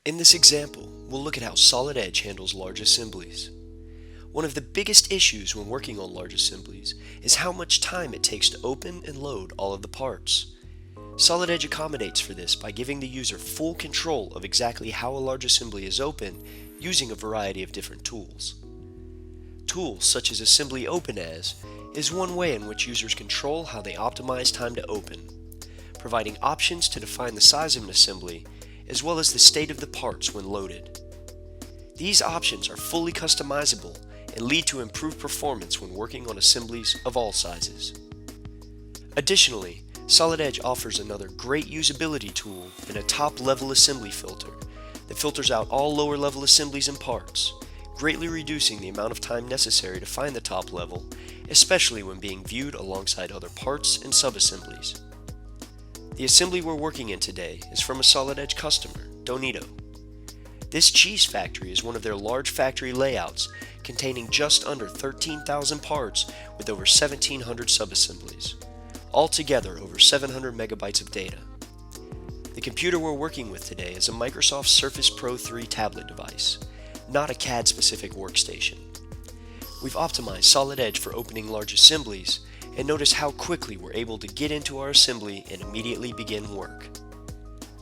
In this example, we'll look at how Solid Edge handles large assemblies. One of the biggest issues when working on large assemblies is how much time it takes to open and load all of the parts. Solid Edge accommodates for this by giving the user full control of exactly how a large assembly is opened using a variety of different tools. Tools such as Assembly Open As is one way in which users control how they optimize time to open, providing options to define the size of an assembly as well as the state of the parts when loaded. These options are fully customizable and lead to improved performance when working on assemblies of all sizes. Additionally, Solid Edge offers another great usability tool in a top-level assembly filter that filters out all lower-level assemblies and parts, greatly reducing the amount of time necessary to find the top level, especially when being viewed alongside other parts and subassemblies. The assembly we're working in today is from a Solid Edge customer, Donito. This cheese factory is one of their large factory layouts containing just under 13,000 parts with over 1,700 subassemblies, altogether over 700 megabytes of data. The computer we're working with today is a Microsoft Surface Pro 3 tablet device, not a CAD-specific workstation. We've optimized Solid Edge for opening large assemblies, and notice how quickly we're able to get into our assembly and immediately begin work.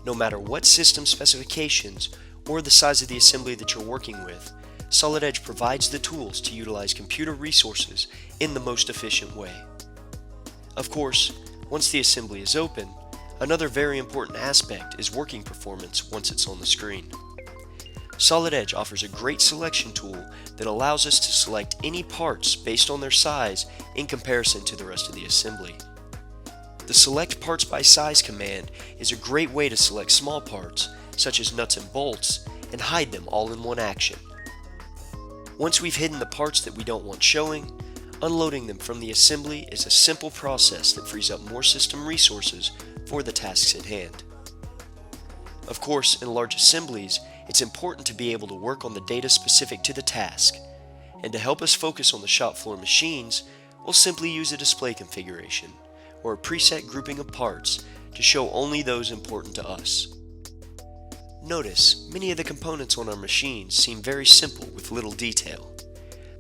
No matter what system specifications or the size of the assembly that you're working with, Solid Edge provides the tools to utilize computer resources in the most efficient way. Of course, once the assembly is open, another very important aspect is working performance once it's on the screen. Solid Edge offers a great selection tool that allows us to select any parts based on their size in comparison to the rest of the assembly. The Select Parts by Size command is a great way to select small parts, such as nuts and bolts, and hide them all in one action. Once we've hidden the parts that we don't want showing, unloading them from the assembly is a simple process that frees up more system resources for the tasks at hand. Of course, in large assemblies, it's important to be able to work on the data specific to the task, and to help us focus on the shop floor machines, we'll simply use a display configuration, or a preset grouping of parts, to show only those important to us. Notice, many of the components on our machines seem very simple with little detail.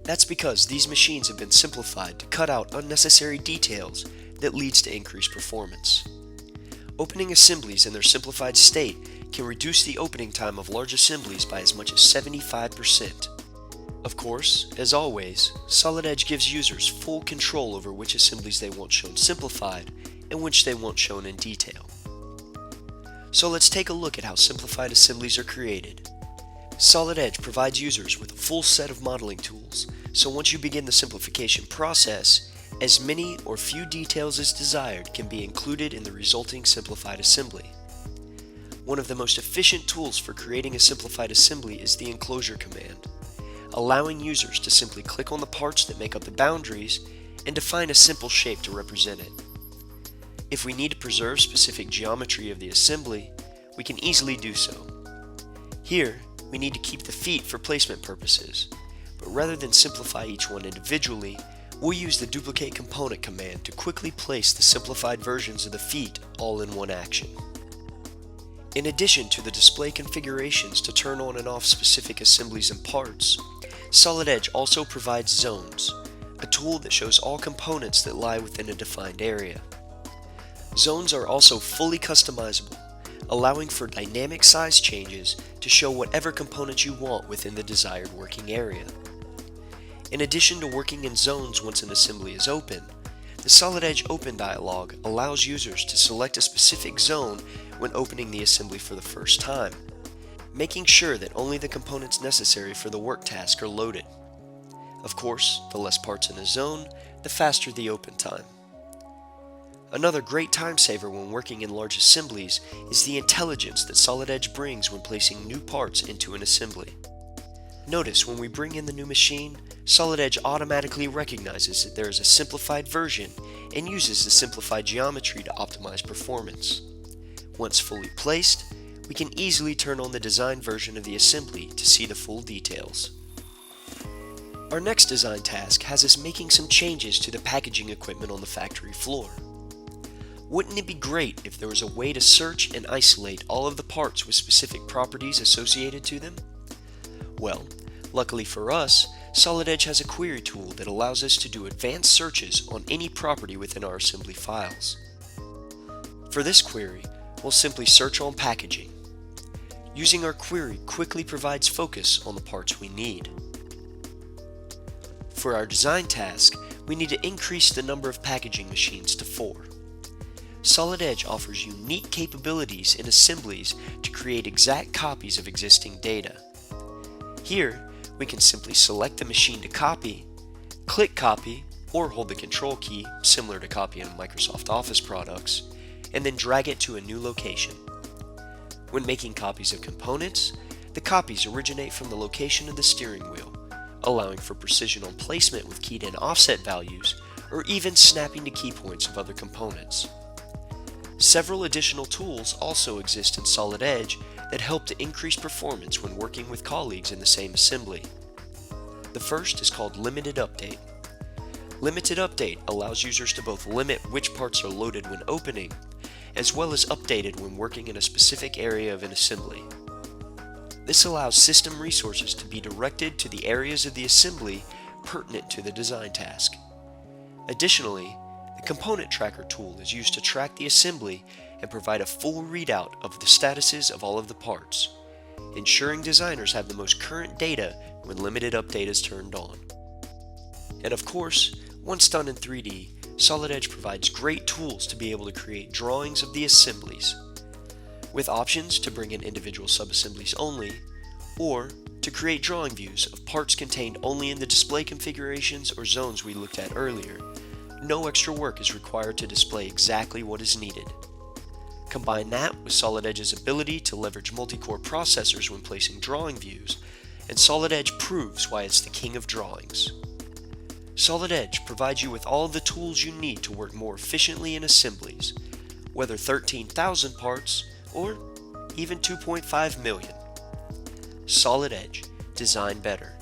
That's because these machines have been simplified to cut out unnecessary details that leads to increased performance. Opening assemblies in their simplified state can reduce the opening time of large assemblies by as much as 75%. Of course, as always, Solid Edge gives users full control over which assemblies they want shown simplified and which they want shown in detail. So let's take a look at how simplified assemblies are created. Solid Edge provides users with a full set of modeling tools, so once you begin the simplification process, as many or few details as desired can be included in the resulting simplified assembly. One of the most efficient tools for creating a simplified assembly is the enclosure command, allowing users to simply click on the parts that make up the boundaries and define a simple shape to represent it. If we need to preserve specific geometry of the assembly, we can easily do so. Here, we need to keep the feet for placement purposes, but rather than simplify each one individually, we'll use the duplicate component command to quickly place the simplified versions of the feet all in one action. In addition to the display configurations to turn on and off specific assemblies and parts, Solid Edge also provides zones, a tool that shows all components that lie within a defined area. Zones are also fully customizable, allowing for dynamic size changes to show whatever components you want within the desired working area. In addition to working in zones once an assembly is open, the Solid Edge Open dialog allows users to select a specific zone when opening the assembly for the first time, making sure that only the components necessary for the work task are loaded. Of course, the less parts in a zone, the faster the open time. Another great time saver when working in large assemblies is the intelligence that Solid Edge brings when placing new parts into an assembly. Notice when we bring in the new machine, Solid Edge automatically recognizes that there is a simplified version and uses the simplified geometry to optimize performance. Once fully placed, we can easily turn on the design version of the assembly to see the full details. Our next design task has us making some changes to the packaging equipment on the factory floor. Wouldn't it be great if there was a way to search and isolate all of the parts with specific properties associated to them? Well, luckily for us, Solid Edge has a query tool that allows us to do advanced searches on any property within our assembly files. For this query, we'll simply search on packaging. Using our query quickly provides focus on the parts we need. For our design task, we need to increase the number of packaging machines to 4. Solid Edge offers unique capabilities in assemblies to create exact copies of existing data. Here, we can simply select the machine to copy, click copy, or hold the control key, similar to copy in Microsoft Office products, and then drag it to a new location. When making copies of components, the copies originate from the location of the steering wheel, allowing for precision on placement with keyed-in offset values, or even snapping to key points of other components. Several additional tools also exist in Solid Edge that help to increase performance when working with colleagues in the same assembly. The first is called Limited Update. Limited Update allows users to both limit which parts are loaded when opening, as well as updated when working in a specific area of an assembly. This allows system resources to be directed to the areas of the assembly pertinent to the design task. Additionally, the Component Tracker tool is used to track the assembly and provide a full readout of the statuses of all of the parts, ensuring designers have the most current data when Limited Update is turned on. And of course, once done in 3D, Solid Edge provides great tools to be able to create drawings of the assemblies, with options to bring in individual subassemblies only, or to create drawing views of parts contained only in the display configurations or zones we looked at earlier. No extra work is required to display exactly what is needed. Combine that with Solid Edge's ability to leverage multi-core processors when placing drawing views, and Solid Edge proves why it's the king of drawings. Solid Edge provides you with all the tools you need to work more efficiently in assemblies, whether 13,000 parts or even 2.5 million. Solid Edge, design better.